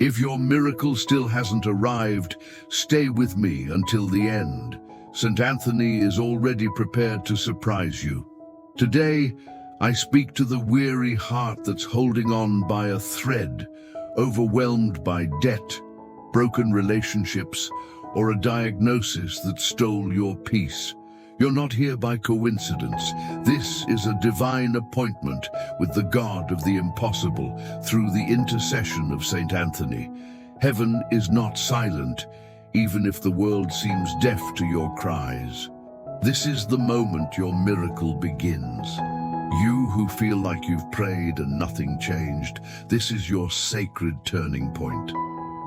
If your miracle still hasn't arrived, stay with me until the end. St. Anthony is already prepared to surprise you. Today, I speak to the weary heart that's holding on by a thread, overwhelmed by debt, broken relationships, or a diagnosis that stole your peace. You're not here by coincidence. This is a divine appointment with the God of the impossible through the intercession of St. Anthony. Heaven is not silent, even if the world seems deaf to your cries. This is the moment your miracle begins. You who feel like you've prayed and nothing changed, this is your sacred turning point.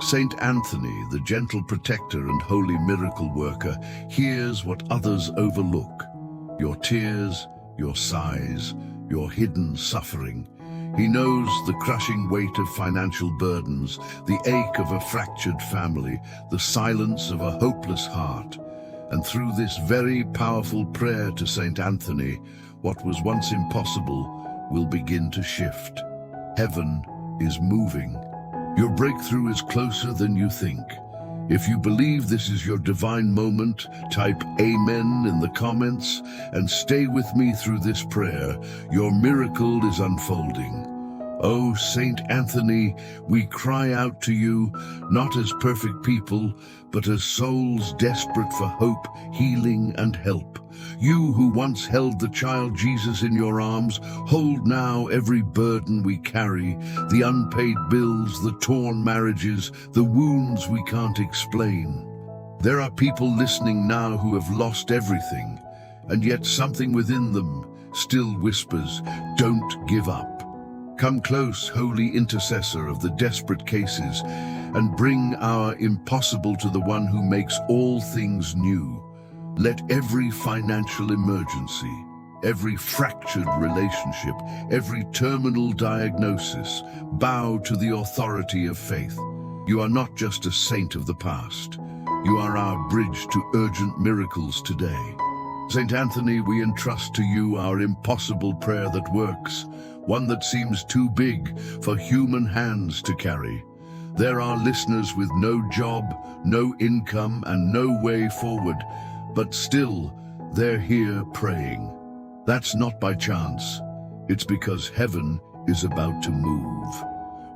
Saint Anthony, the gentle protector and holy miracle worker, hears what others overlook. Your tears, your sighs, your hidden suffering. He knows the crushing weight of financial burdens, the ache of a fractured family, the silence of a hopeless heart. And through this very powerful prayer to Saint Anthony, what was once impossible will begin to shift. Heaven is moving. Your breakthrough is closer than you think. If you believe this is your divine moment, type Amen in the comments and stay with me through this prayer. Your miracle is unfolding. Oh, Saint Anthony, we cry out to you, not as perfect people, but as souls desperate for hope, healing, and help. You who once held the child Jesus in your arms, hold now every burden we carry, the unpaid bills, the torn marriages, the wounds we can't explain. There are people listening now who have lost everything, and yet something within them still whispers, "Don't give up." Come close, holy intercessor of the desperate cases, and bring our impossible to the one who makes all things new. Let every financial emergency, every fractured relationship, every terminal diagnosis bow to the authority of faith. You are not just a saint of the past. You are our bridge to urgent miracles today. St. Anthony, we entrust to you our impossible prayer that works, one that seems too big for human hands to carry. There are listeners with no job, no income, and no way forward, but still, they're here praying. That's not by chance. It's because heaven is about to move.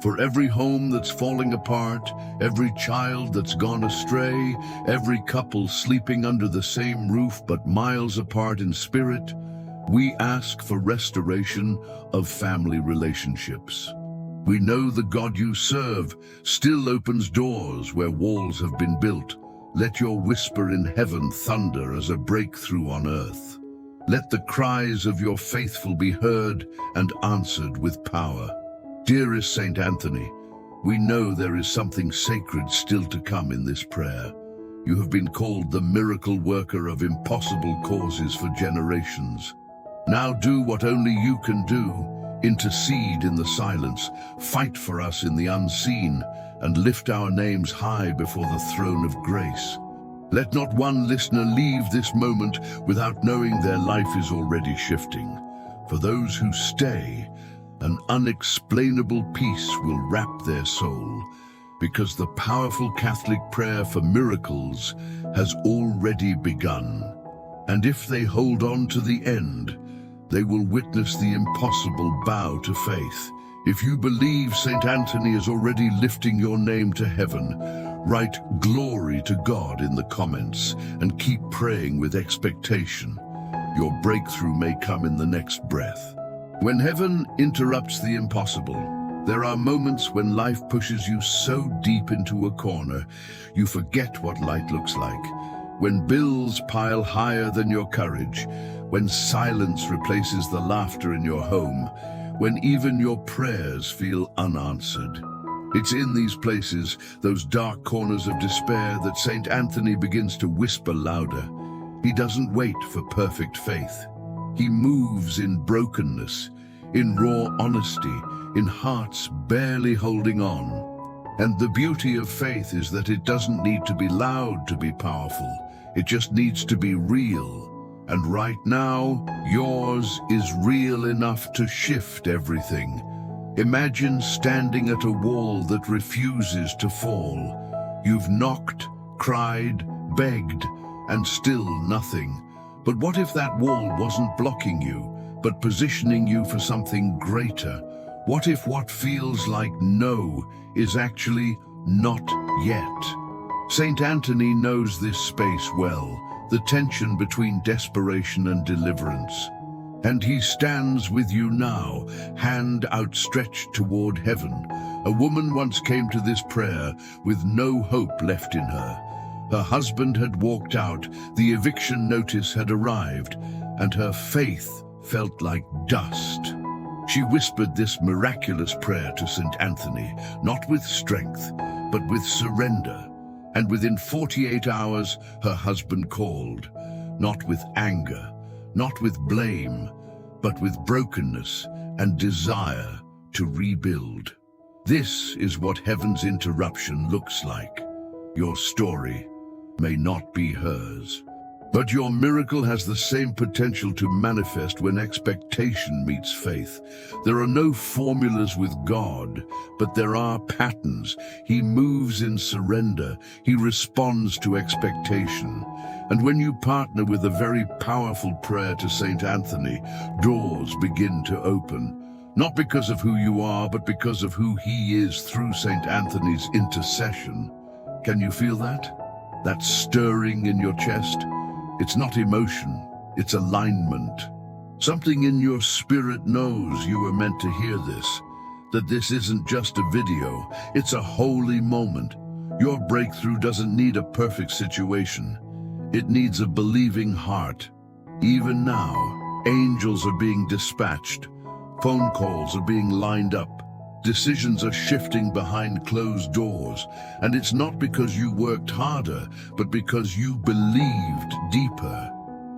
For every home that's falling apart, every child that's gone astray, every couple sleeping under the same roof but miles apart in spirit, we ask for restoration of family relationships. We know the God you serve still opens doors where walls have been built. Let your whisper in heaven thunder as a breakthrough on earth. Let the cries of your faithful be heard and answered with power. Dearest Saint Anthony, we know there is something sacred still to come in this prayer. You have been called the miracle worker of impossible causes for generations. Now do what only you can do. Intercede in the silence, fight for us in the unseen, and lift our names high before the throne of grace. Let not one listener leave this moment without knowing their life is already shifting. For those who stay, an unexplainable peace will wrap their soul, because the powerful Catholic prayer for miracles has already begun. And if they hold on to the end, they will witness the impossible bow to faith. If you believe St. Anthony is already lifting your name to heaven, write "Glory to God" in the comments and keep praying with expectation. Your breakthrough may come in the next breath. When heaven interrupts the impossible, there are moments when life pushes you so deep into a corner, you forget what light looks like. When bills pile higher than your courage, when silence replaces the laughter in your home, when even your prayers feel unanswered. It's in these places, those dark corners of despair, that St. Anthony begins to whisper louder. He doesn't wait for perfect faith. He moves in brokenness, in raw honesty, in hearts barely holding on. And the beauty of faith is that it doesn't need to be loud to be powerful. It just needs to be real. And right now, yours is real enough to shift everything. Imagine standing at a wall that refuses to fall. You've knocked, cried, begged, and still nothing. But what if that wall wasn't blocking you, but positioning you for something greater? What if what feels like no is actually not yet? Saint Anthony knows this space well, the tension between desperation and deliverance. And he stands with you now, hand outstretched toward heaven. A woman once came to this prayer with no hope left in her. Her husband had walked out, the eviction notice had arrived, and her faith felt like dust. She whispered this miraculous prayer to St. Anthony, not with strength, but with surrender. And within 48 hours, her husband called, not with anger, not with blame, but with brokenness and desire to rebuild. This is what heaven's interruption looks like. Your story may not be hers, but your miracle has the same potential to manifest when expectation meets faith. There are no formulas with God, but there are patterns. He moves in surrender. He responds to expectation. And when you partner with a very powerful prayer to Saint Anthony, doors begin to open. Not because of who you are, but because of who he is through Saint Anthony's intercession. Can you feel that? That stirring in your chest? It's not emotion, it's alignment. Something in your spirit knows you were meant to hear this, that this isn't just a video, it's a holy moment. Your breakthrough doesn't need a perfect situation. It needs a believing heart. Even now, angels are being dispatched, phone calls are being lined up, decisions are shifting behind closed doors, and it's not because you worked harder, but because you believed deeper,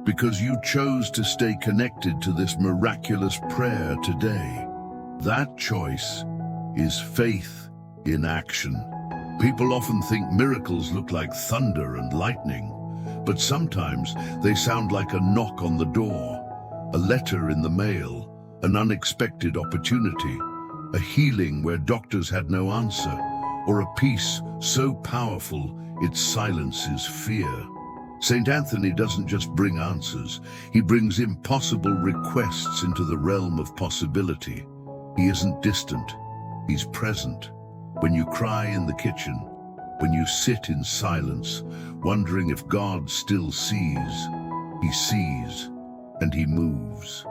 because you chose to stay connected to this miraculous prayer today. That choice is faith in action. People often think miracles look like thunder and lightning, but sometimes they sound like a knock on the door, a letter in the mail, an unexpected opportunity, a healing where doctors had no answer, or a peace so powerful it silences fear. St. Anthony doesn't just bring answers, he brings impossible requests into the realm of possibility. He isn't distant, he's present. When you cry in the kitchen, when you sit in silence, wondering if God still sees, he sees and he moves.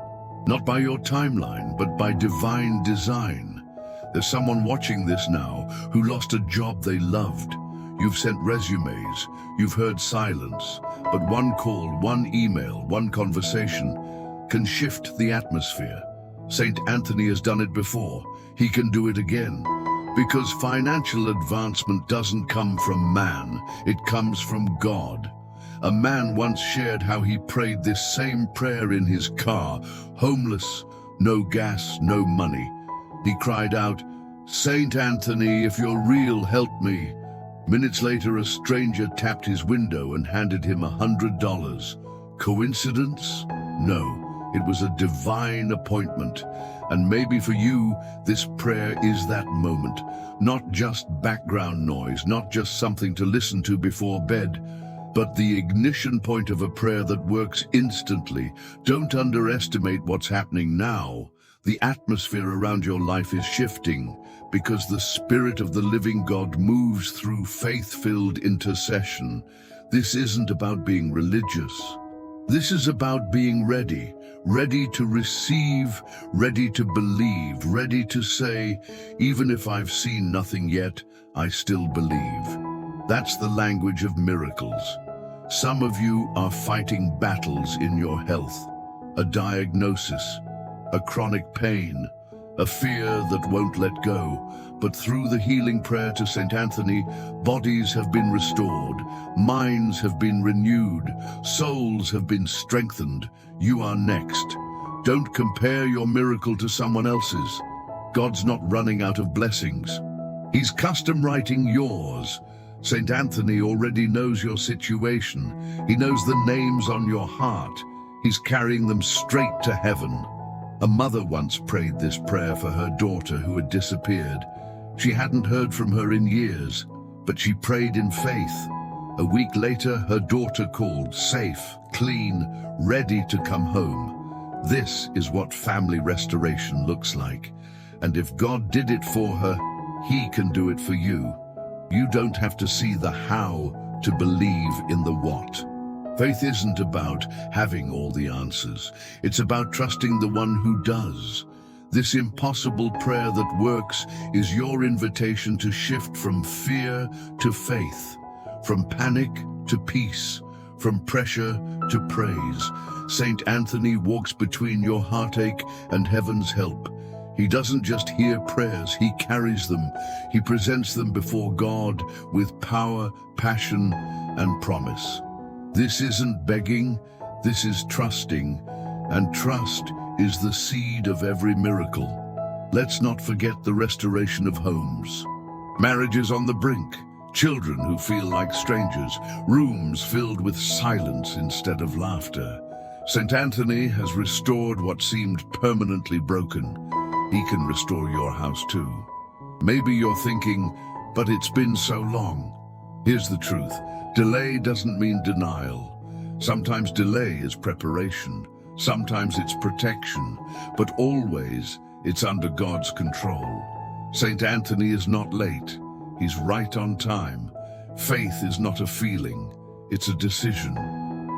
Not by your timeline, but by divine design. There's someone watching this now who lost a job they loved. You've sent resumes, you've heard silence, but one call, one email, one conversation can shift the atmosphere. St. Anthony has done it before. He can do it again. Because financial advancement doesn't come from man, it comes from God. A man once shared how he prayed this same prayer in his car, homeless, no gas, no money. He cried out, "Saint Anthony, if you're real, help me." Minutes later, a stranger tapped his window and handed him $100. Coincidence? No, it was a divine appointment. And maybe for you, this prayer is that moment. Not just background noise, not just something to listen to before bed, but the ignition point of a prayer that works instantly. Don't underestimate what's happening now. The atmosphere around your life is shifting because the Spirit of the living God moves through faith-filled intercession. This isn't about being religious. This is about being ready, ready to receive, ready to believe, ready to say, even if I've seen nothing yet, I still believe. That's the language of miracles. Some of you are fighting battles in your health, a diagnosis, a chronic pain, a fear that won't let go. But through the healing prayer to St. Anthony, bodies have been restored, minds have been renewed, souls have been strengthened. You are next. Don't compare your miracle to someone else's. God's not running out of blessings. He's custom writing yours. St. Anthony already knows your situation. He knows the names on your heart. He's carrying them straight to heaven. A mother once prayed this prayer for her daughter who had disappeared. She hadn't heard from her in years, but she prayed in faith. A week later, her daughter called, safe, clean, ready to come home. This is what family restoration looks like. And if God did it for her, He can do it for you. You don't have to see the how to believe in the what. Faith isn't about having all the answers. It's about trusting the one who does. This impossible prayer that works is your invitation to shift from fear to faith, from panic to peace, from pressure to praise. Saint Anthony walks between your heartache and heaven's help. He doesn't just hear prayers, he carries them. He presents them before God with power, passion, and promise. This isn't begging, this is trusting, and trust is the seed of every miracle. Let's not forget the restoration of homes. Marriages on the brink, children who feel like strangers, rooms filled with silence instead of laughter. St. Anthony has restored what seemed permanently broken. He can restore your house too. Maybe you're thinking, but it's been so long. Here's the truth. Delay doesn't mean denial. Sometimes delay is preparation. Sometimes it's protection. But always, it's under God's control. St. Anthony is not late. He's right on time. Faith is not a feeling. It's a decision.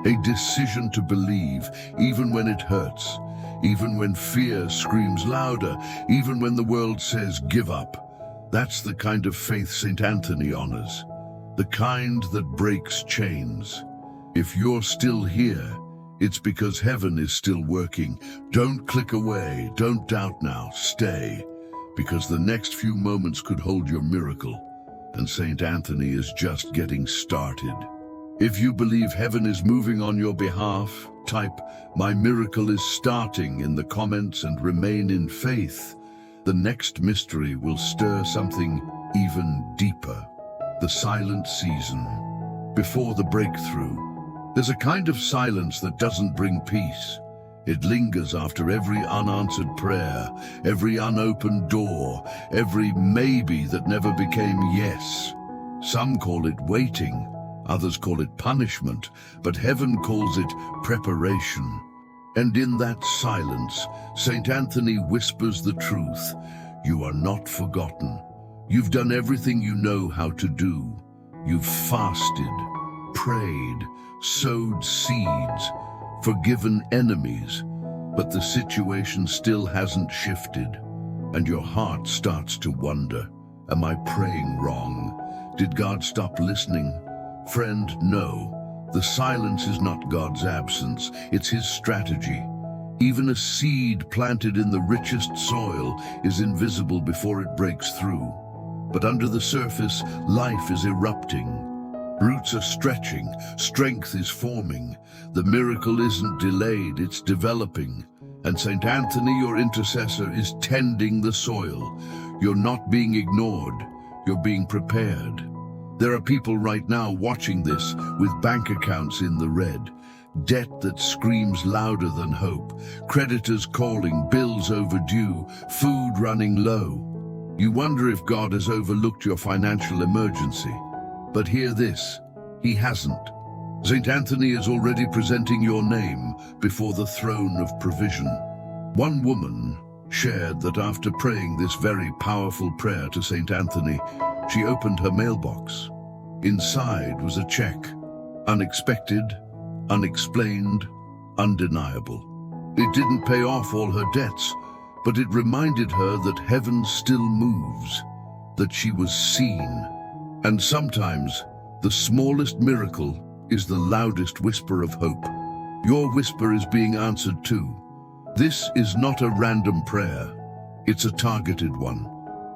A decision to believe, even when it hurts. Even when fear screams louder, even when the world says, give up. That's the kind of faith St. Anthony honors. The kind that breaks chains. If you're still here, it's because heaven is still working. Don't click away, don't doubt now, stay. Because the next few moments could hold your miracle. And St. Anthony is just getting started. If you believe heaven is moving on your behalf, type, "My miracle is starting" in the comments and remain in faith. The next mystery will stir something even deeper. The silent season. Before the breakthrough. There's a kind of silence that doesn't bring peace. It lingers after every unanswered prayer, every unopened door, every maybe that never became yes. Some call it waiting. Others call it punishment, but heaven calls it preparation. And in that silence, St. Anthony whispers the truth. You are not forgotten. You've done everything you know how to do. You've fasted, prayed, sowed seeds, forgiven enemies, but the situation still hasn't shifted. And your heart starts to wonder, am I praying wrong? Did God stop listening? Friend, no. The silence is not God's absence, it's His strategy. Even a seed planted in the richest soil is invisible before it breaks through. But under the surface, life is erupting. Roots are stretching, strength is forming. The miracle isn't delayed, it's developing. And St. Anthony, your intercessor, is tending the soil. You're not being ignored, you're being prepared. There are people right now watching this with bank accounts in the red, debt that screams louder than hope, creditors calling, bills overdue, food running low. You wonder if God has overlooked your financial emergency. But hear this, He hasn't. St. Anthony is already presenting your name before the throne of provision. One woman shared that after praying this very powerful prayer to St. Anthony, she opened her mailbox. Inside was a check, unexpected, unexplained, undeniable. It didn't pay off all her debts, but it reminded her that heaven still moves, that she was seen. And sometimes, the smallest miracle is the loudest whisper of hope. Your whisper is being answered too. This is not a random prayer. It's a targeted one.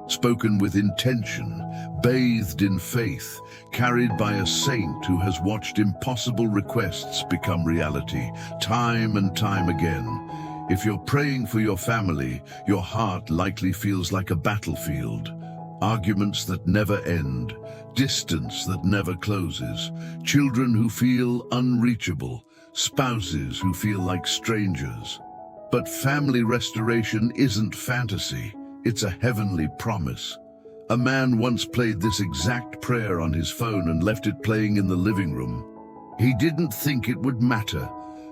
Spoken with intention, bathed in faith, carried by a saint who has watched impossible requests become reality, time and time again. If you're praying for your family, your heart likely feels like a battlefield. Arguments that never end, distance that never closes, children who feel unreachable, spouses who feel like strangers. But family restoration isn't fantasy, it's a heavenly promise. A man once played this exact prayer on his phone and left it playing in the living room. He didn't think it would matter,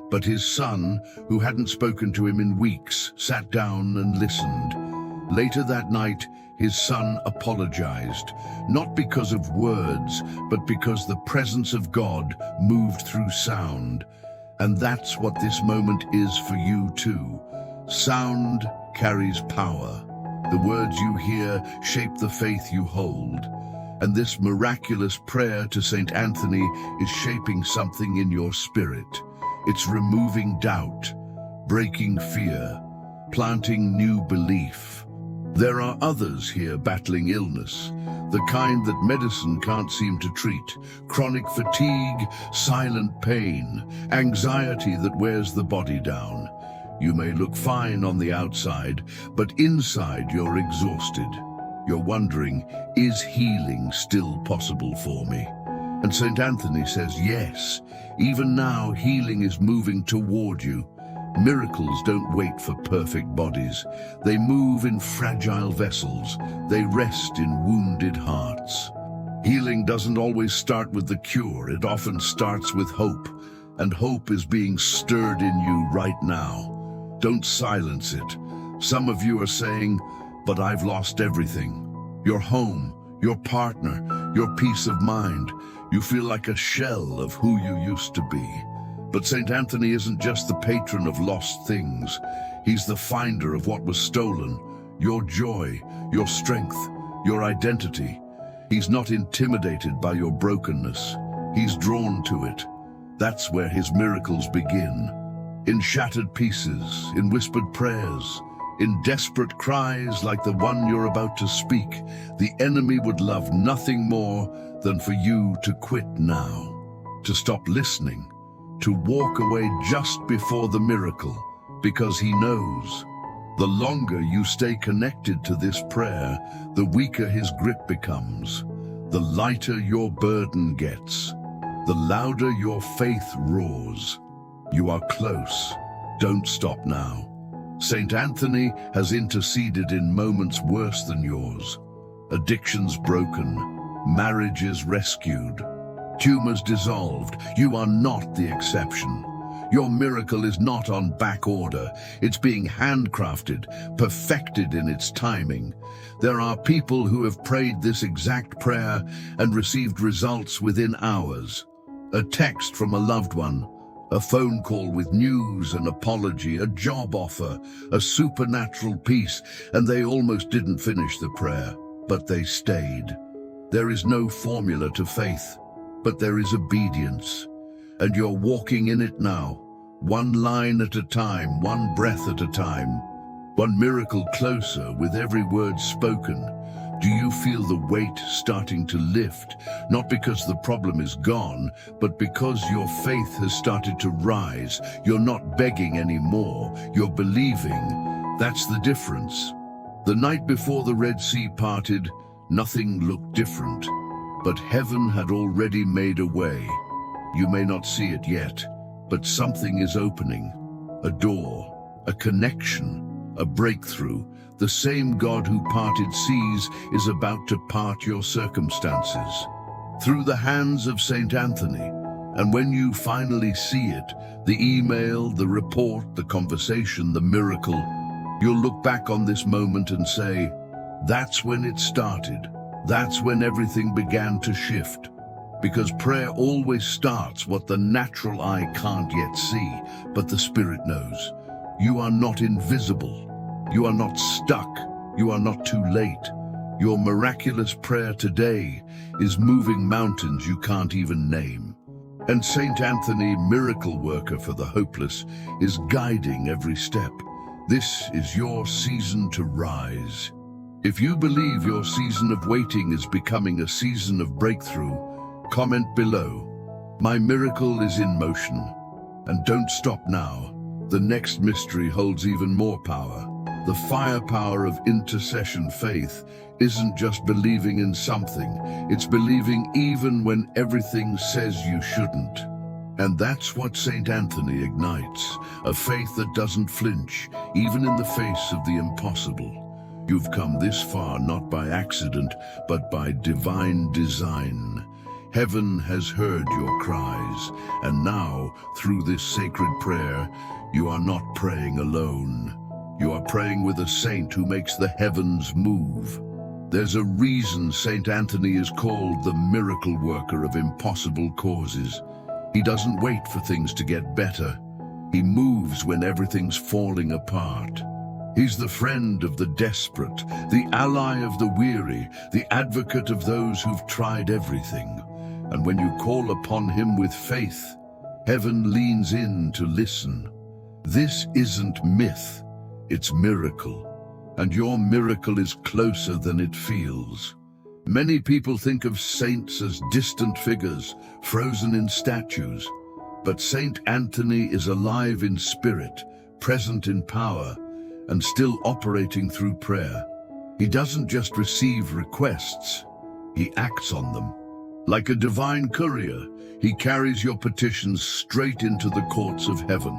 but his son, who hadn't spoken to him in weeks, sat down and listened. Later that night, his son apologized, not because of words, but because the presence of God moved through sound. And that's what this moment is for you too. Sound carries power. The words you hear shape the faith you hold. And this miraculous prayer to Saint Anthony is shaping something in your spirit. It's removing doubt, breaking fear, planting new belief. There are others here battling illness, the kind that medicine can't seem to treat. Chronic fatigue, silent pain, anxiety that wears the body down. You may look fine on the outside, but inside you're exhausted. You're wondering, is healing still possible for me? And St. Anthony says, yes, even now healing is moving toward you. Miracles don't wait for perfect bodies. They move in fragile vessels. They rest in wounded hearts. Healing doesn't always start with the cure. It often starts with hope. And hope is being stirred in you right now. Don't silence it. Some of you are saying, but I've lost everything. Your home, your partner, your peace of mind. You feel like a shell of who you used to be. But St. Anthony isn't just the patron of lost things. He's the finder of what was stolen. Your joy, your strength, your identity. He's not intimidated by your brokenness. He's drawn to it. That's where his miracles begin. In shattered pieces, in whispered prayers, in desperate cries like the one you're about to speak, the enemy would love nothing more than for you to quit now, to stop listening, to walk away just before the miracle, because he knows. The longer you stay connected to this prayer, the weaker his grip becomes, the lighter your burden gets, the louder your faith roars. You are close. Don't stop now. Saint Anthony has interceded in moments worse than yours. Addictions broken, marriages rescued, tumors dissolved. You are not the exception. Your miracle is not on back order. It's being handcrafted, perfected in its timing. There are people who have prayed this exact prayer and received results within hours. A text from a loved one, a phone call with news, an apology, a job offer, a supernatural peace, and they almost didn't finish the prayer, but they stayed. There is no formula to faith, but there is obedience. And you're walking in it now, one line at a time, one breath at a time, one miracle closer with every word spoken. Do you feel the weight starting to lift? Not because the problem is gone, but because your faith has started to rise. You're not begging anymore, you're believing. That's the difference. The night before the Red Sea parted, nothing looked different, but heaven had already made a way. You may not see it yet, but something is opening. A door, a connection, a breakthrough. The same God who parted seas is about to part your circumstances through the hands of Saint Anthony. And when you finally see it, the email, the report, the conversation, the miracle, you'll look back on this moment and say, that's when it started. That's when everything began to shift. Because prayer always starts what the natural eye can't yet see, but the Spirit knows. You are not invisible. You are not stuck. You are not too late. Your miraculous prayer today is moving mountains you can't even name. And Saint Anthony, miracle worker for the hopeless, is guiding every step. This is your season to rise. If you believe your season of waiting is becoming a season of breakthrough, comment below. My miracle is in motion. And don't stop now. The next mystery holds even more power. The firepower of intercession faith isn't just believing in something, it's believing even when everything says you shouldn't. And that's what St. Anthony ignites, a faith that doesn't flinch, even in the face of the impossible. You've come this far not by accident, but by divine design. Heaven has heard your cries, and now, through this sacred prayer, you are not praying alone. You are praying with a saint who makes the heavens move. There's a reason St. Anthony is called the miracle worker of impossible causes. He doesn't wait for things to get better. He moves when everything's falling apart. He's the friend of the desperate, the ally of the weary, the advocate of those who've tried everything. And when you call upon him with faith, heaven leans in to listen. This isn't myth, it's miracle. And your miracle is closer than it feels. Many people think of saints as distant figures, frozen in statues. But Saint Anthony is alive in spirit, present in power, and still operating through prayer. He doesn't just receive requests, he acts on them. Like a divine courier, he carries your petitions straight into the courts of heaven,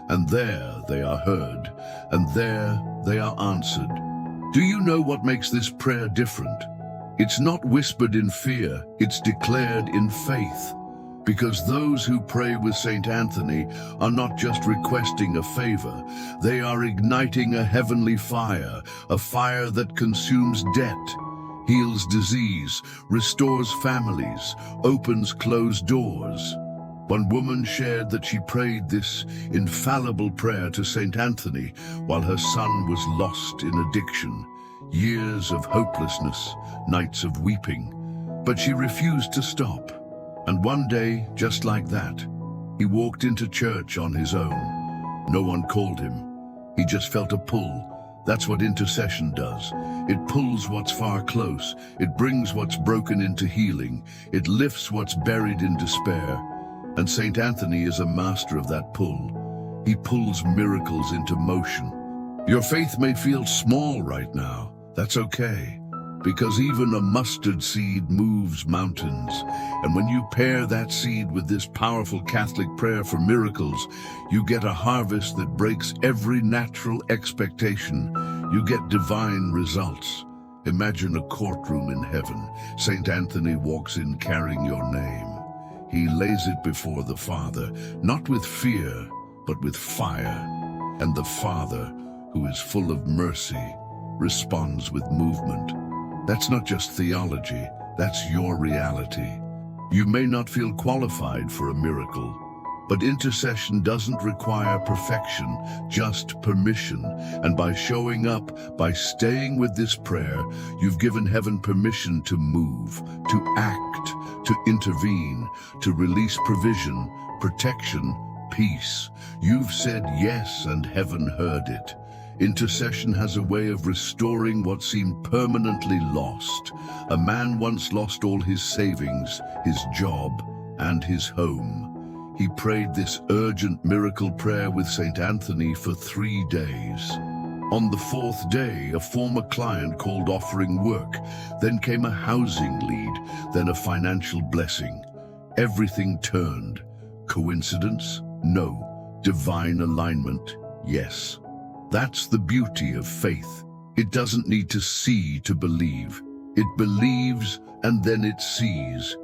and there they are heard, and there they are answered. Do you know what makes this prayer different? It's not whispered in fear, it's declared in faith. Because those who pray with St. Anthony are not just requesting a favor, they are igniting a heavenly fire, a fire that consumes debt, heals disease, restores families, opens closed doors. One woman shared that she prayed this infallible prayer to St. Anthony while her son was lost in addiction. Years of hopelessness, nights of weeping. But she refused to stop. And one day, just like that, he walked into church on his own. No one called him. He just felt a pull. That's what intercession does. It pulls what's far close. It brings what's broken into healing. It lifts what's buried in despair. And St. Anthony is a master of that pull. He pulls miracles into motion. Your faith may feel small right now. That's okay. Because even a mustard seed moves mountains. And when you pair that seed with this powerful Catholic prayer for miracles, you get a harvest that breaks every natural expectation. You get divine results. Imagine a courtroom in heaven. St. Anthony walks in carrying your name. He lays it before the Father, not with fear, but with fire. And the Father, who is full of mercy, responds with movement. That's not just theology, that's your reality. You may not feel qualified for a miracle, but intercession doesn't require perfection, just permission. And by showing up, by staying with this prayer, you've given heaven permission to move, to act, to intervene, to release provision, protection, peace. You've said yes, and heaven heard it. Intercession has a way of restoring what seemed permanently lost. A man once lost all his savings, his job, and his home. He prayed this urgent miracle prayer with St. Anthony for 3 days. On the 4th day, a former client called offering work. Then came a housing lead, then a financial blessing. Everything turned. Coincidence? No. Divine alignment? Yes. That's the beauty of faith. It doesn't need to see to believe. It believes and then it sees.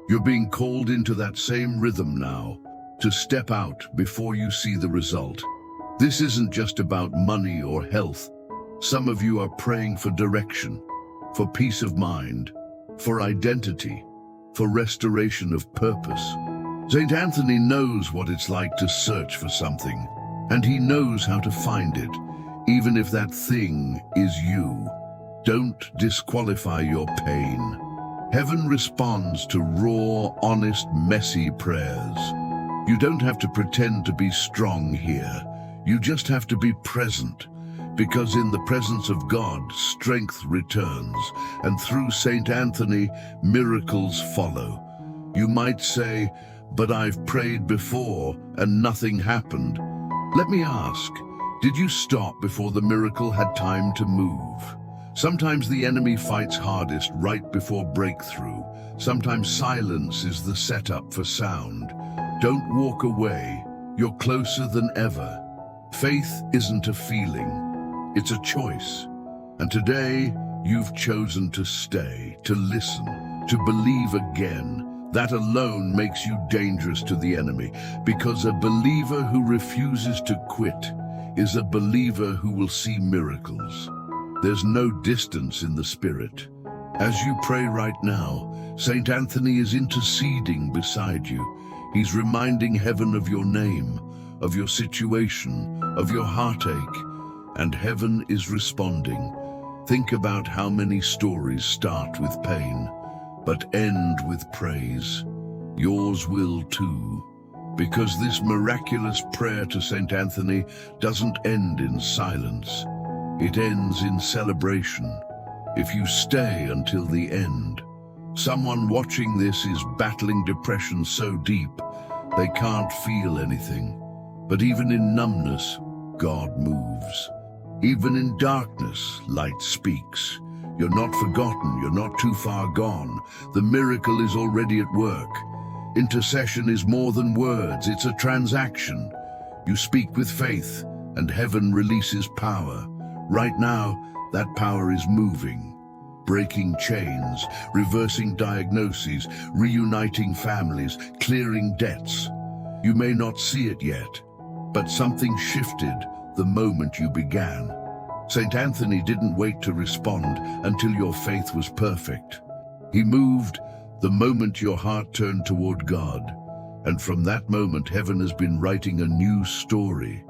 You're being called into that same rhythm now, to step out before you see the result. This isn't just about money or health. Some of you are praying for direction, for peace of mind, for identity, for restoration of purpose. St. Anthony knows what it's like to search for something. And he knows how to find it, even if that thing is you. Don't disqualify your pain. Heaven responds to raw, honest, messy prayers. You don't have to pretend to be strong here. You just have to be present, because in the presence of God, strength returns, and through St. Anthony, miracles follow. You might say, "But I've prayed before and nothing happened." Let me ask, did you stop before the miracle had time to move? Sometimes the enemy fights hardest right before breakthrough. Sometimes silence is the setup for sound. Don't walk away. You're closer than ever. Faith isn't a feeling, it's a choice. And today, you've chosen to stay, to listen, to believe again. That alone makes you dangerous to the enemy, because a believer who refuses to quit is a believer who will see miracles. There's no distance in the spirit. As you pray right now, Saint Anthony is interceding beside you. He's reminding heaven of your name, of your situation, of your heartache, and heaven is responding. Think about how many stories start with pain, but end with praise. Yours will too, because this miraculous prayer to Saint Anthony doesn't end in silence. It ends in celebration. If you stay until the end, someone watching this is battling depression so deep they can't feel anything. But even in numbness, God moves. Even in darkness, light speaks. You're not forgotten, you're not too far gone. The miracle is already at work. Intercession is more than words, it's a transaction. You speak with faith, and heaven releases power. Right now, that power is moving, breaking chains, reversing diagnoses, reuniting families, clearing debts. You may not see it yet, but something shifted the moment you began. Saint Anthony didn't wait to respond until your faith was perfect. He moved the moment your heart turned toward God, and from that moment heaven has been writing a new story.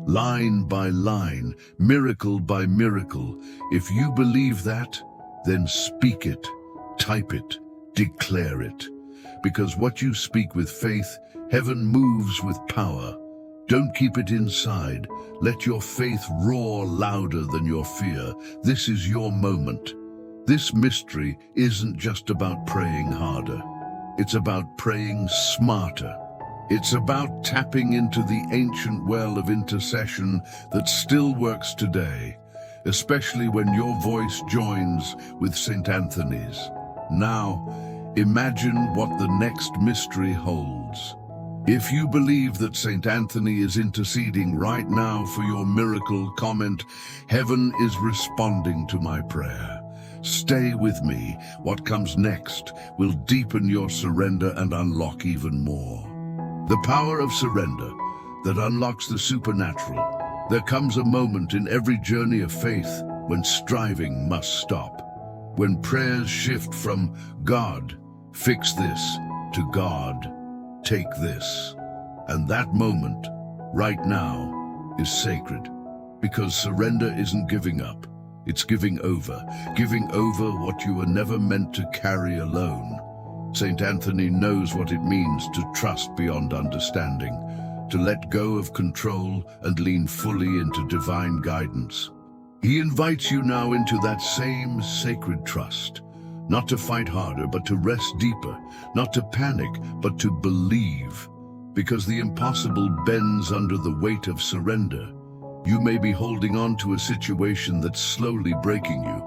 Line by line, miracle by miracle. If you believe that, then speak it, type it, declare it. Because what you speak with faith, heaven moves with power. Don't keep it inside. Let your faith roar louder than your fear. This is your moment. This mystery isn't just about praying harder. It's about praying smarter. It's about tapping into the ancient well of intercession that still works today, especially when your voice joins with St. Anthony's. Now, imagine what the next mystery holds. If you believe that St. Anthony is interceding right now for your miracle, comment, "Heaven is responding to my prayer." Stay with me. What comes next will deepen your surrender and unlock even more. The power of surrender that unlocks the supernatural. There comes a moment in every journey of faith when striving must stop. When prayers shift from "God, fix this," to "God, take this." And that moment, right now, is sacred. Because surrender isn't giving up, it's giving over what you were never meant to carry alone. St. Anthony knows what it means to trust beyond understanding, to let go of control and lean fully into divine guidance. He invites you now into that same sacred trust, not to fight harder, but to rest deeper, not to panic, but to believe. Because the impossible bends under the weight of surrender. You may be holding on to a situation that's slowly breaking you,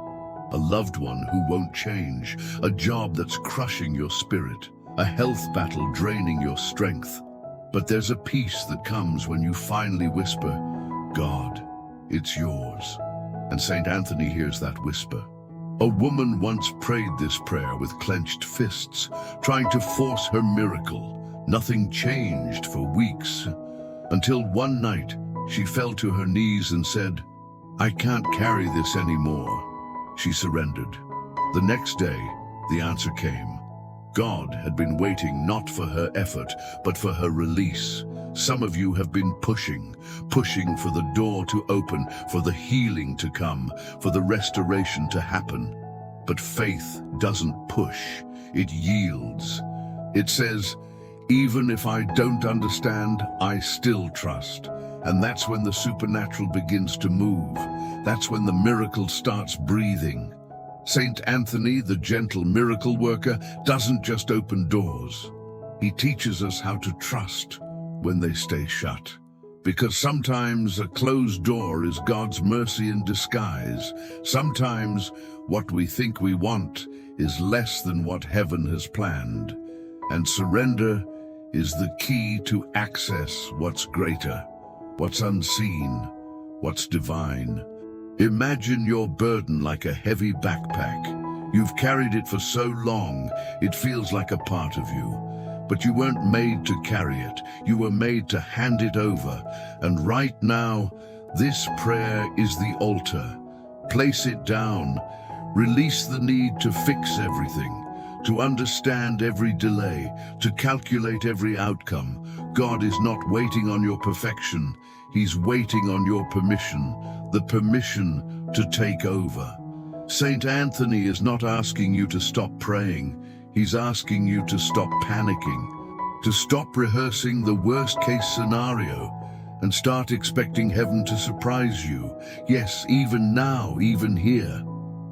a loved one who won't change, a job that's crushing your spirit, a health battle draining your strength. But there's a peace that comes when you finally whisper, "God, it's yours." And St. Anthony hears that whisper. A woman once prayed this prayer with clenched fists, trying to force her miracle. Nothing changed for weeks, until one night she fell to her knees and said, "I can't carry this anymore." She surrendered. The next day, the answer came. God had been waiting not for her effort, but for her release. Some of you have been pushing for the door to open, for the healing to come, for the restoration to happen. But faith doesn't push, it yields. It says, "Even if I don't understand, I still trust." And that's when the supernatural begins to move. That's when the miracle starts breathing. Saint Anthony, the gentle miracle worker, doesn't just open doors. He teaches us how to trust when they stay shut. Because sometimes a closed door is God's mercy in disguise. Sometimes what we think we want is less than what heaven has planned. And surrender is the key to access what's greater, what's unseen, what's divine. Imagine your burden like a heavy backpack. You've carried it for so long, it feels like a part of you. But you weren't made to carry it. You were made to hand it over. And right now, this prayer is the altar. Place it down. Release the need to fix everything, to understand every delay, to calculate every outcome. God is not waiting on your perfection. He's waiting on your permission, the permission to take over. Saint Anthony is not asking you to stop praying. He's asking you to stop panicking, to stop rehearsing the worst-case scenario, and start expecting heaven to surprise you. Yes, even now, even here.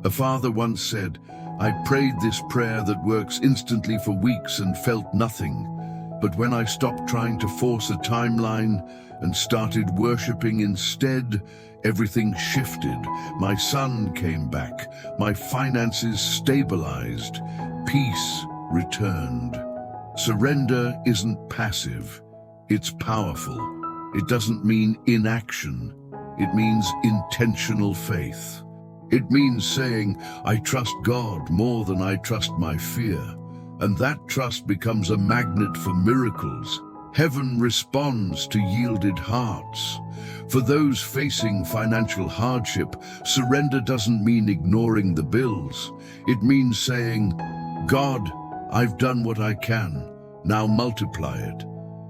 A father once said, "I prayed this prayer that works instantly for weeks and felt nothing. But when I stopped trying to force a timeline and started worshiping instead, everything shifted. My son came back. My finances stabilized. Peace returned." Surrender isn't passive. It's powerful. It doesn't mean inaction. It means intentional faith. It means saying, "I trust God more than I trust my fear." And that trust becomes a magnet for miracles. Heaven responds to yielded hearts. For those facing financial hardship, surrender doesn't mean ignoring the bills. It means saying, "God, I've done what I can. Now multiply it."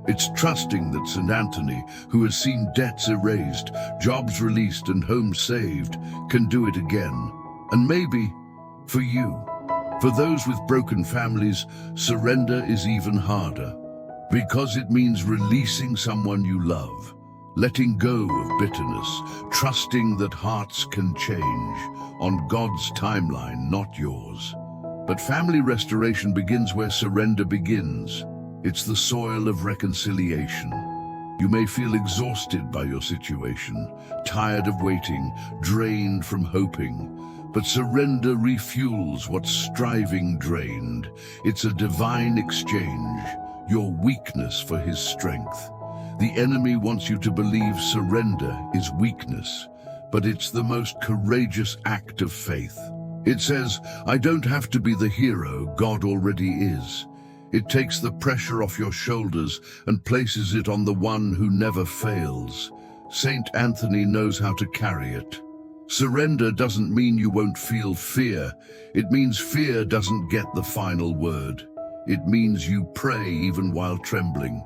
It's trusting that St. Anthony, who has seen debts erased, jobs released, and homes saved, can do it again. And maybe, for you, for those with broken families, surrender is even harder, because it means releasing someone you love, letting go of bitterness, trusting that hearts can change on God's timeline, not yours. But family restoration begins where surrender begins. It's the soil of reconciliation. You may feel exhausted by your situation, tired of waiting, drained from hoping. But surrender refuels what striving drained. It's a divine exchange, your weakness for his strength. The enemy wants you to believe surrender is weakness, but it's the most courageous act of faith. It says, "I don't have to be the hero, God already is." It takes the pressure off your shoulders and places it on the one who never fails. Saint Anthony knows how to carry it. Surrender doesn't mean you won't feel fear. It means fear doesn't get the final word. It means you pray even while trembling.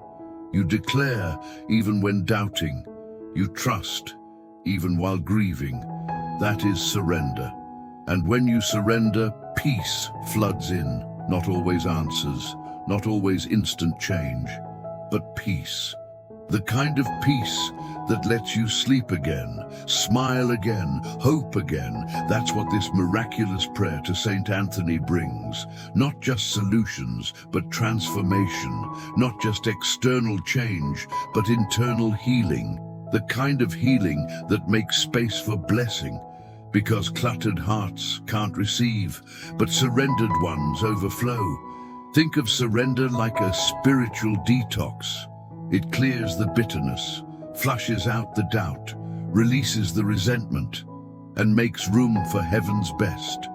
You declare even when doubting. You trust even while grieving. That is surrender. And when you surrender, peace floods in. Not always answers, not always instant change, but peace. The kind of peace that lets you sleep again, smile again, hope again. That's what this miraculous prayer to Saint Anthony brings. Not just solutions, but transformation. Not just external change, but internal healing. The kind of healing that makes space for blessing. Because cluttered hearts can't receive, but surrendered ones overflow. Think of surrender like a spiritual detox. It clears the bitterness, flushes out the doubt, releases the resentment, and makes room for heaven's best.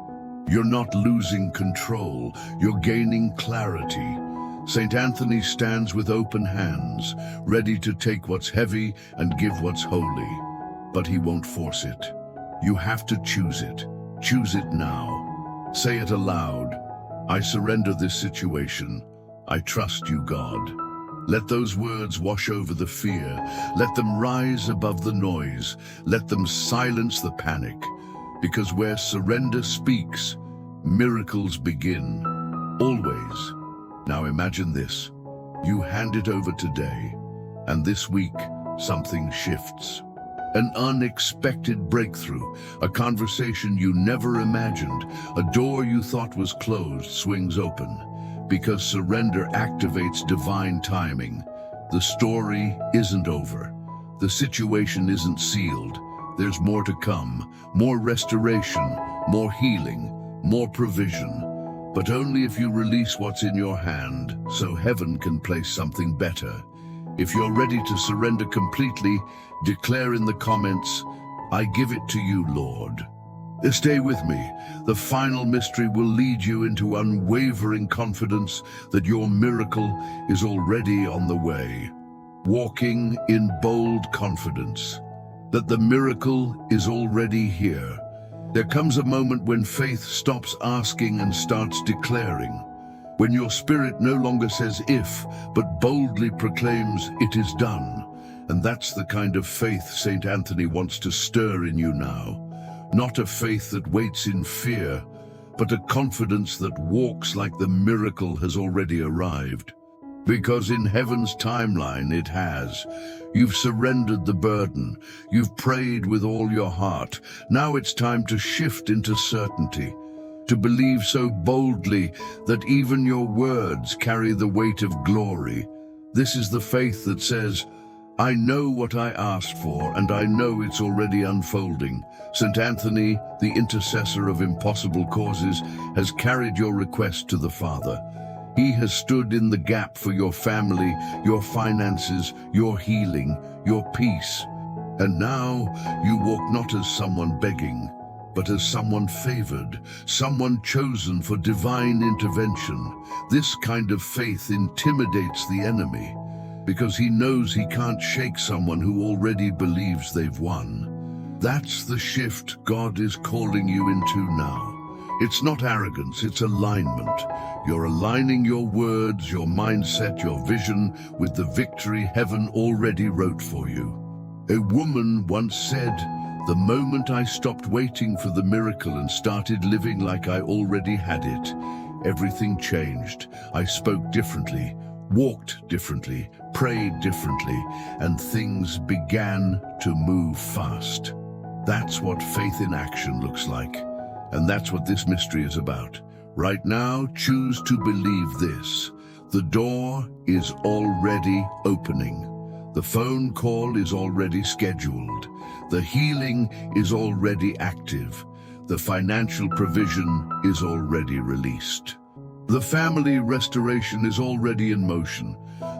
You're not losing control, you're gaining clarity. St. Anthony stands with open hands, ready to take what's heavy and give what's holy. But he won't force it. You have to choose it. Choose it now. Say it aloud. "I surrender this situation. I trust you, God." Let those words wash over the fear. Let them rise above the noise. Let them silence the panic. Because where surrender speaks, miracles begin. Always. Now imagine this. You hand it over today, and this week, something shifts. An unexpected breakthrough, a conversation you never imagined, a door you thought was closed swings open. Because surrender activates divine timing. The story isn't over. The situation isn't sealed. There's more to come, more restoration, more healing, more provision. but only if you release what's in your hand so heaven can place something better. If you're ready to surrender completely, declare in the comments, "I give it to you, Lord." Stay with me. The final mystery will lead you into unwavering confidence that your miracle is already on the way. Walking in bold confidence that the miracle is already here. There comes a moment when faith stops asking and starts declaring. When your spirit no longer says if, but boldly proclaims it is done. And that's the kind of faith St. Anthony wants to stir in you now. Not a faith that waits in fear, but a confidence that walks like the miracle has already arrived. Because in heaven's timeline it has. You've surrendered the burden. You've prayed with all your heart. Now it's time to shift into certainty. To believe so boldly that even your words carry the weight of glory. This is the faith that says, "I know what I asked for, and I know it's already unfolding." St. Anthony, the intercessor of impossible causes, has carried your request to the Father. He has stood in the gap for your family, your finances, your healing, your peace. And now you walk not as someone begging, but as someone favored, someone chosen for divine intervention. This kind of faith intimidates the enemy, because he knows he can't shake someone who already believes they've won. That's the shift God is calling you into now. It's not arrogance, it's alignment. You're aligning your words, your mindset, your vision with the victory heaven already wrote for you. A woman once said, "The moment I stopped waiting for the miracle and started living like I already had it, everything changed. I spoke differently, walked differently, prayed differently, and things began to move fast." That's what faith in action looks like. And that's what this mystery is about. Right now, choose to believe this. The door is already opening. The phone call is already scheduled. The healing is already active. The financial provision is already released. The family restoration is already in motion.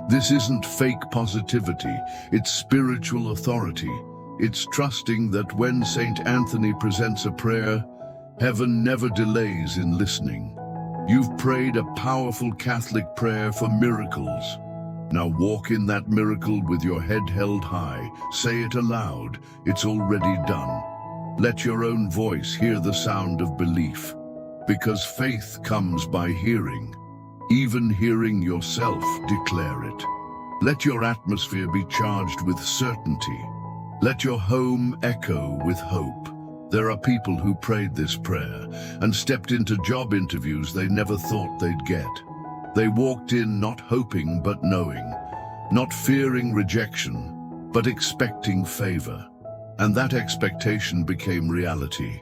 This isn't fake positivity, it's spiritual authority. It's trusting that when St. Anthony presents a prayer, heaven never delays in listening. You've prayed a powerful Catholic prayer for miracles. Now walk in that miracle with your head held high. Say it aloud. It's already done. Let your own voice hear the sound of belief. Because faith comes by hearing. Even hearing yourself declare it. Let your atmosphere be charged with certainty. Let your home echo with hope. There are people who prayed this prayer and stepped into job interviews they never thought they'd get. They walked in not hoping but knowing, not fearing rejection, but expecting favor. And that expectation became reality.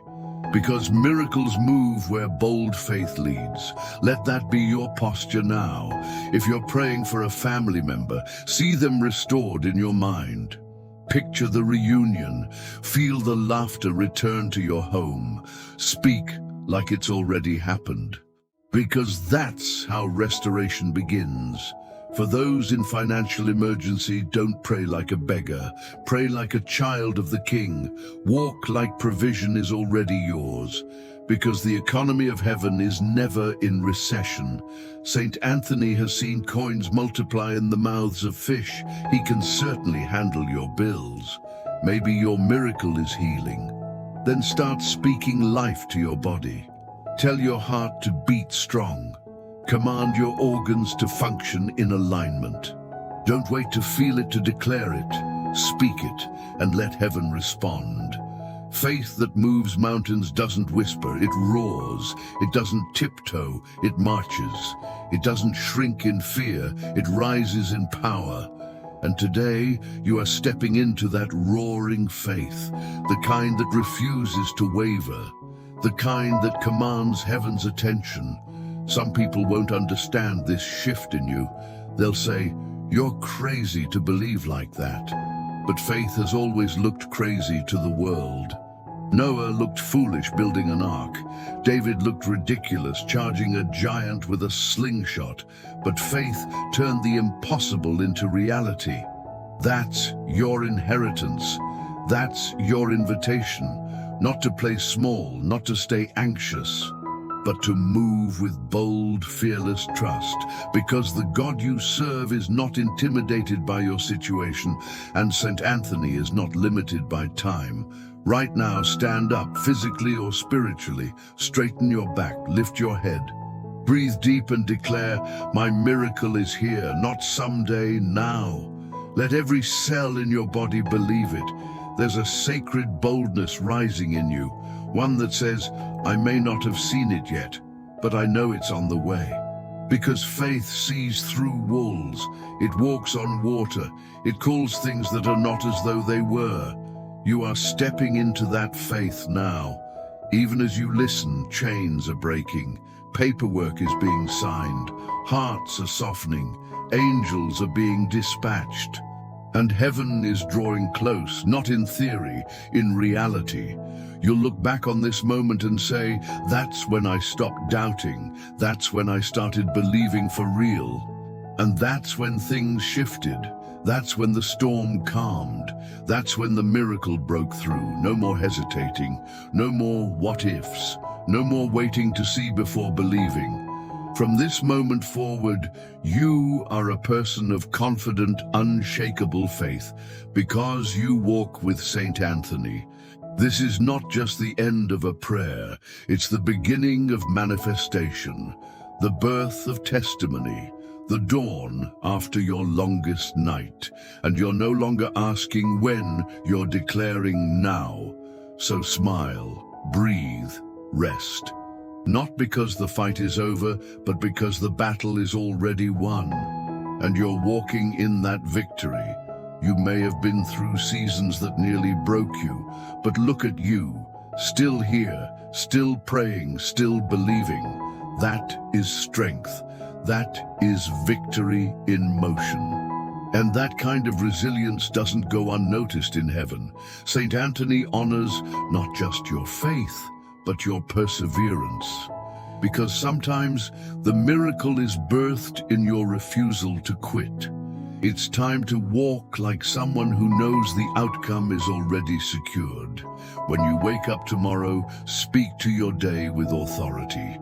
Because miracles move where bold faith leads. Let that be your posture now. If you're praying for a family member, see them restored in your mind. Picture the reunion. Feel the laughter return to your home. Speak like it's already happened. Because that's how restoration begins. For those in financial emergency, don't pray like a beggar. Pray like a child of the King. Walk like provision is already yours. Because the economy of heaven is never in recession. St. Anthony has seen coins multiply in the mouths of fish. He can certainly handle your bills. Maybe your miracle is healing. Then start speaking life to your body. Tell your heart to beat strong. Command your organs to function in alignment. Don't wait to feel it to declare it. Speak it and let heaven respond. Faith that moves mountains doesn't whisper, it roars. It doesn't tiptoe, it marches. It doesn't shrink in fear, it rises in power. And today, you are stepping into that roaring faith, the kind that refuses to waver, the kind that commands heaven's attention. Some people won't understand this shift in you. They'll say, "You're crazy to believe like that." But faith has always looked crazy to the world. Noah looked foolish building an ark. David looked ridiculous charging a giant with a slingshot. But faith turned the impossible into reality. That's your inheritance. That's your invitation. Not to play small, not to stay anxious, but to move with bold, fearless trust, because the God you serve is not intimidated by your situation, and St. Anthony is not limited by time. Right now, stand up, physically or spiritually, straighten your back, lift your head. Breathe deep and declare, my miracle is here, not someday, now. Let every cell in your body believe it. There's a sacred boldness rising in you, one that says, I may not have seen it yet, but I know it's on the way. Because faith sees through walls, it walks on water, it calls things that are not as though they were. You are stepping into that faith now. Even as you listen, chains are breaking, paperwork is being signed, hearts are softening, angels are being dispatched. And heaven is drawing close, not in theory, in reality. You'll look back on this moment and say, that's when I stopped doubting, that's when I started believing for real. And that's when things shifted. That's when the storm calmed. That's when the miracle broke through. No more hesitating, no more what ifs, no more waiting to see before believing. From this moment forward, you are a person of confident, unshakable faith because you walk with St. Anthony. This is not just the end of a prayer, it's the beginning of manifestation, the birth of testimony, the dawn after your longest night, and you're no longer asking when, you're declaring now. So smile, breathe, rest. Not because the fight is over, but because the battle is already won. And you're walking in that victory. You may have been through seasons that nearly broke you, but look at you, still here, still praying, still believing. That is strength. That is victory in motion. And that kind of resilience doesn't go unnoticed in heaven. St. Anthony honors not just your faith, but your perseverance. Because sometimes the miracle is birthed in your refusal to quit. It's time to walk like someone who knows the outcome is already secured. When you wake up tomorrow, speak to your day with authority.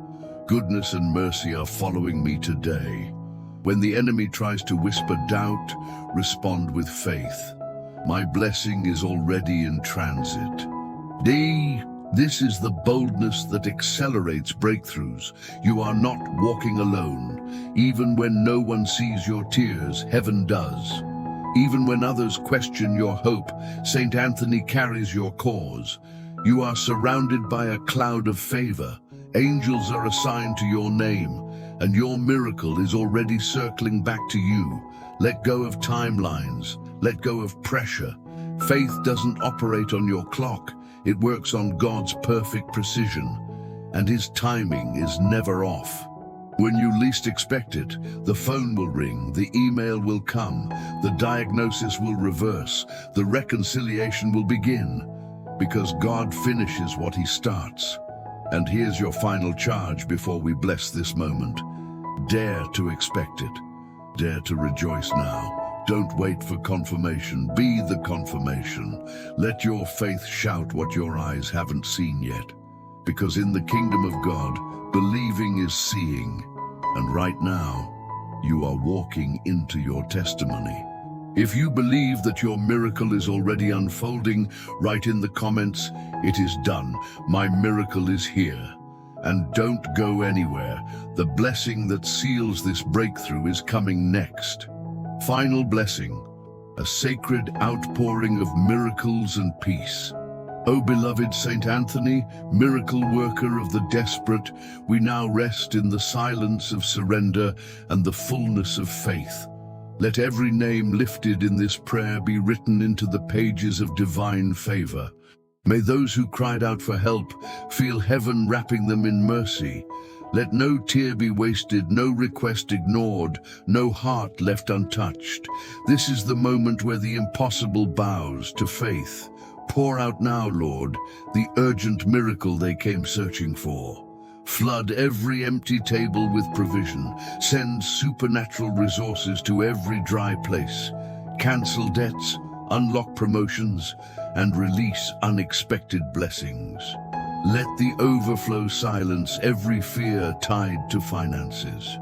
Goodness and mercy are following me today. When the enemy tries to whisper doubt, respond with faith. My blessing is already in transit. This is the boldness that accelerates breakthroughs. You are not walking alone. Even when no one sees your tears, heaven does. Even when others question your hope, St. Anthony carries your cause. You are surrounded by a cloud of favor. Angels are assigned to your name, and your miracle is already circling back to you. Let go of timelines. Let go of pressure. Faith doesn't operate on your clock. It works on God's perfect precision, and His timing is never off. When you least expect it, the phone will ring, the email will come, the diagnosis will reverse, the reconciliation will begin, because God finishes what He starts. And here's your final charge before we bless this moment. Dare to expect it. Dare to rejoice now. Don't wait for confirmation. Be the confirmation. Let your faith shout what your eyes haven't seen yet. Because in the kingdom of God, believing is seeing. And right now, you are walking into your testimony. If you believe that your miracle is already unfolding, write in the comments, "It is done. My miracle is here." And don't go anywhere. The blessing that seals this breakthrough is coming next. Final blessing, a sacred outpouring of miracles and peace. O beloved St. Anthony, miracle worker of the desperate, we now rest in the silence of surrender and the fullness of faith. Let every name lifted in this prayer be written into the pages of divine favor. May those who cried out for help feel heaven wrapping them in mercy. Let no tear be wasted, no request ignored, no heart left untouched. This is the moment where the impossible bows to faith, Pour out now, Lord, the urgent miracle they came searching for. Flood every empty table with provision. Send supernatural resources to every dry place. Cancel debts, unlock promotions, and release unexpected blessings. Let the overflow silence every fear tied to finances.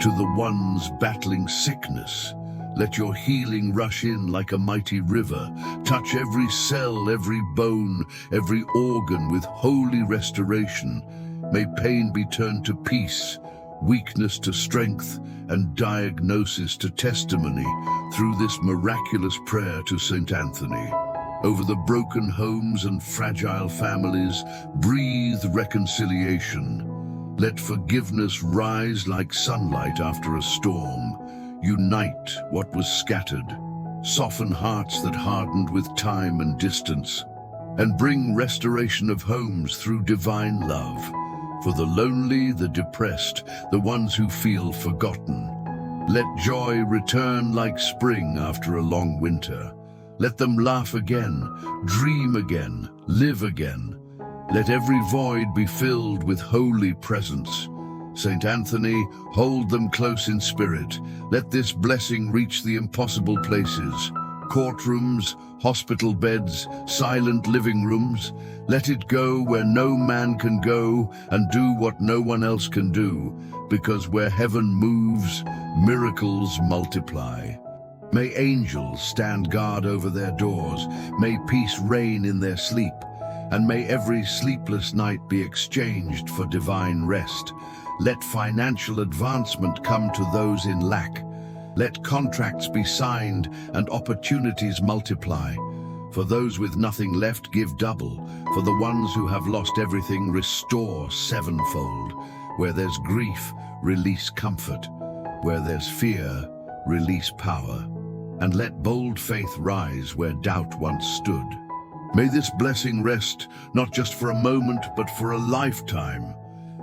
To the ones battling sickness, let your healing rush in like a mighty river. Touch every cell, every bone, every organ with holy restoration. May pain be turned to peace, weakness to strength, and diagnosis to testimony through this miraculous prayer to Saint Anthony. Over the broken homes and fragile families, breathe reconciliation. Let forgiveness rise like sunlight after a storm. Unite what was scattered. Soften hearts that hardened with time and distance. And bring restoration of homes through divine love. For the lonely, the depressed, the ones who feel forgotten. Let joy return like spring after a long winter. Let them laugh again, dream again, live again. Let every void be filled with holy presence. Saint Anthony, hold them close in spirit. Let this blessing reach the impossible places. Courtrooms, hospital beds, silent living rooms. Let it go where no man can go and do what no one else can do, because where heaven moves, miracles multiply. May angels stand guard over their doors. May peace reign in their sleep. And may every sleepless night be exchanged for divine rest. Let financial advancement come to those in lack. Let contracts be signed and opportunities multiply. For those with nothing left, give double. For the ones who have lost everything, restore sevenfold. Where there's grief, release comfort. Where there's fear, release power. And let bold faith rise where doubt once stood. May this blessing rest, not just for a moment, but for a lifetime.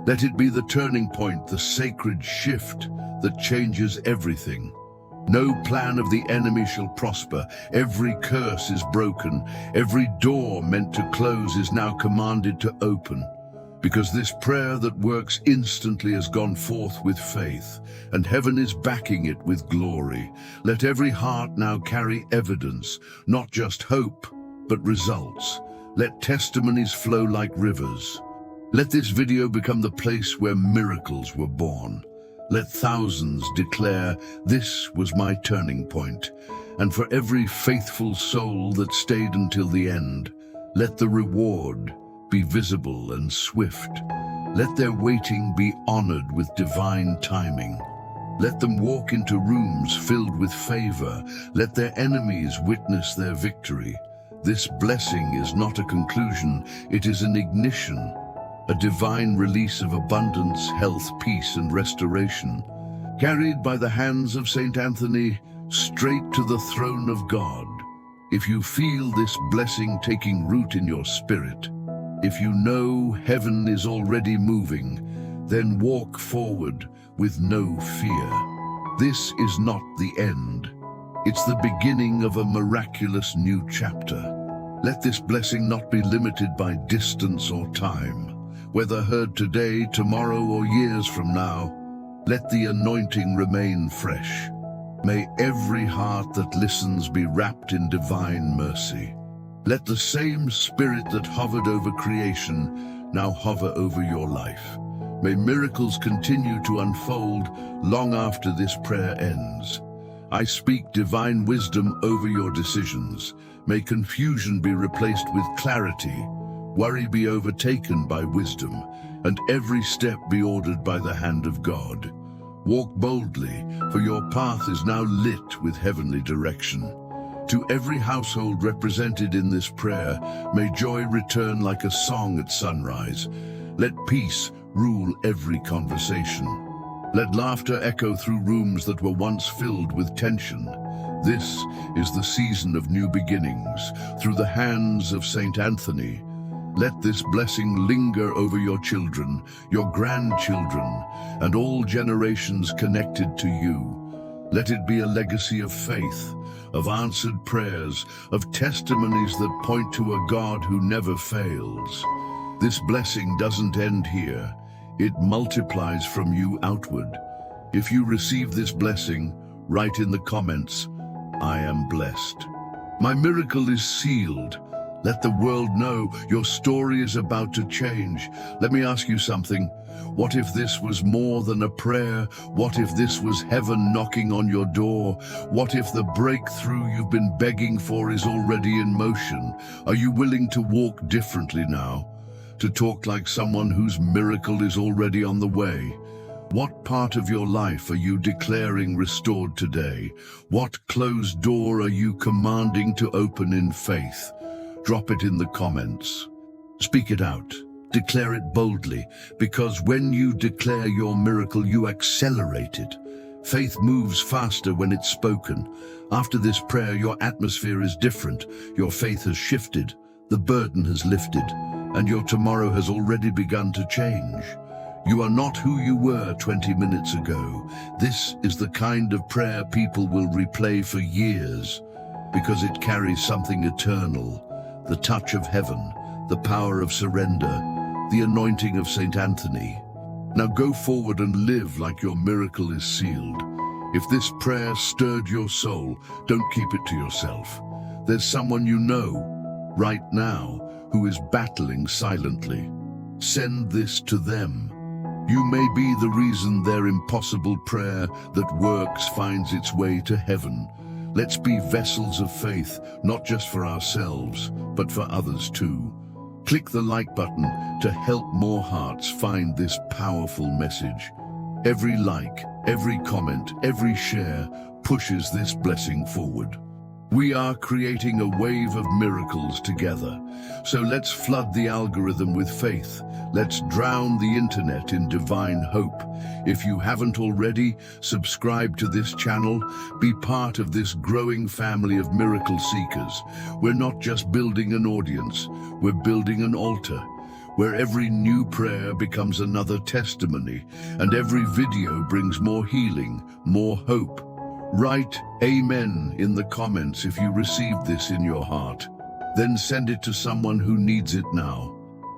Let it be the turning point, the sacred shift that changes everything. No plan of the enemy shall prosper. Every curse is broken. Every door meant to close is now commanded to open. Because this prayer that works instantly has gone forth with faith, and heaven is backing it with glory. Let every heart now carry evidence, not just hope, but results. Let testimonies flow like rivers. Let this video become the place where miracles were born. Let thousands declare, "This was my turning point." And for every faithful soul that stayed until the end, let the reward be visible and swift. Let their waiting be honored with divine timing. Let them walk into rooms filled with favor. Let their enemies witness their victory. This blessing is not a conclusion, it is an ignition, a divine release of abundance, health, peace, and restoration, carried by the hands of Saint Anthony straight to the throne of God. If you feel this blessing taking root in your spirit, if you know heaven is already moving, then walk forward with no fear. This is not the end. It's the beginning of a miraculous new chapter. Let this blessing not be limited by distance or time. Whether heard today, tomorrow, or years from now, let the anointing remain fresh. May every heart that listens be wrapped in divine mercy. Let the same spirit that hovered over creation now hover over your life. May miracles continue to unfold long after this prayer ends. I speak divine wisdom over your decisions. May confusion be replaced with clarity, worry be overtaken by wisdom, and every step be ordered by the hand of God. Walk boldly, for your path is now lit with heavenly direction. To every household represented in this prayer, may joy return like a song at sunrise. Let peace rule every conversation. Let laughter echo through rooms that were once filled with tension. This is the season of new beginnings. Through the hands of Saint Anthony, let this blessing linger over your children, your grandchildren, and all generations connected to you. Let it be a legacy of faith, of answered prayers, of testimonies that point to a God who never fails. This blessing doesn't end here. It multiplies from you outward. If you receive this blessing, write in the comments, "I am blessed." My miracle is sealed. Let the world know your story is about to change. Let me ask you something. What if this was more than a prayer? What if this was heaven knocking on your door? What if the breakthrough you've been begging for is already in motion? Are you willing to walk differently now? To talk like someone whose miracle is already on the way? What part of your life are you declaring restored today? What closed door are you commanding to open in faith? Drop it in the comments. Speak it out. Declare it boldly, because when you declare your miracle, you accelerate it. Faith moves faster when it's spoken. After this prayer, your atmosphere is different. Your faith has shifted, the burden has lifted, and your tomorrow has already begun to change. You are not who you were 20 minutes ago. This is the kind of prayer people will replay for years, because it carries something eternal. The touch of heaven, the power of surrender, the anointing of St. Anthony. Now go forward and live like your miracle is sealed. If this prayer stirred your soul, don't keep it to yourself. There's someone you know right now who is battling silently. Send this to them. You may be the reason their impossible prayer that works finds its way to heaven. Let's be vessels of faith, not just for ourselves, but for others too. Click the like button to help more hearts find this powerful message. Every like, every comment, every share pushes this blessing forward. We are creating a wave of miracles together. So let's flood the algorithm with faith. Let's drown the internet in divine hope. If you haven't already, subscribe to this channel. Be part of this growing family of miracle seekers. We're not just building an audience, we're building an altar, where every new prayer becomes another testimony, and every video brings more healing, more hope. Write Amen in the comments if you received this in your heart. Then send it to someone who needs it now,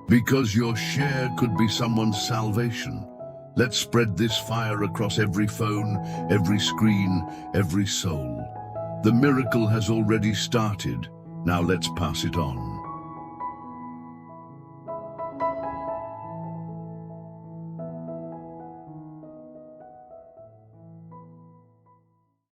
because your share could be someone's salvation. Let's spread this fire across every phone, every screen, every soul. The miracle has already started. Now let's pass it on.